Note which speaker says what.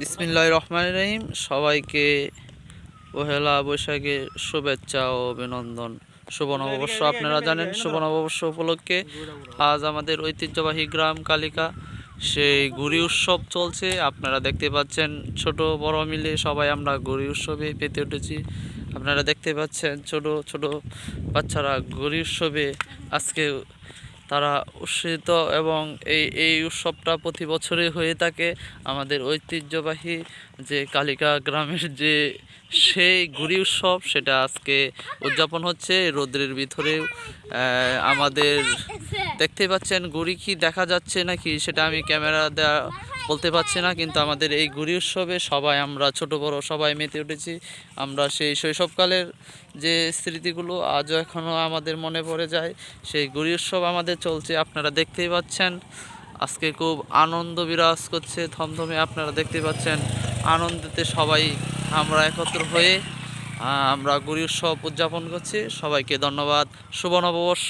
Speaker 1: বিসমিল্লাহির রহমানির রহিম। সবাইকে পহেলা বৈশাখের শুভেচ্ছা ও অভিনন্দন। শুভ নববর্ষ। আপনারা জানেন শুভ নববর্ষ উপলক্ষে আজ আমাদের ঐতিহ্যবাহী গ্রাম কালিকা সেই ঘুড়ি উৎসব চলছে। আপনারা দেখতে পাচ্ছেন ছোট বড় মিলে সবাই আমরা ঘুড়ি উৎসবে পেতে উঠেছি। আপনারা দেখতে পাচ্ছেন ছোট ছোট বাচ্চারা ঘুড়ি উৎসবে আজকে তারা উৎসাহিত, এবং এই উৎসবটা প্রতি বছরই হয়ে থাকে। আমাদের ঐতিহ্যবাহী যে কালিকা গ্রামের যে সেই ঘুড়ি উৎসব, সেটা আজকে উদযাপন হচ্ছে রৌদ্রের ভিতরেও। আমাদের দেখতে পাচ্ছেন ঘুড়ি কি দেখা যাচ্ছে নাকি সেটা আমি ক্যামেরা দেওয়া বলতে পারছি না, কিন্তু আমাদের এই ঘুড়ি উৎসবে সবাই আমরা ছোট বড় সবাই মেতে উঠেছি। আমরা সেই শৈশবকালের যে স্মৃতিগুলো আজও এখনও আমাদের মনে পড়ে যায়। সেই ঘুড়ি উৎসব আমাদের চলছে, আপনারা দেখতেই পাচ্ছেন। আজকে খুব আনন্দ বিরাজ করছে থমথমে। আপনারা দেখতে পাচ্ছেন আনন্দেতে সবাই আমরা একত্র হয়ে আমরা ঘুড়ি উৎসব উদযাপন করছি। সবাইকে ধন্যবাদ। শুভ নববর্ষ।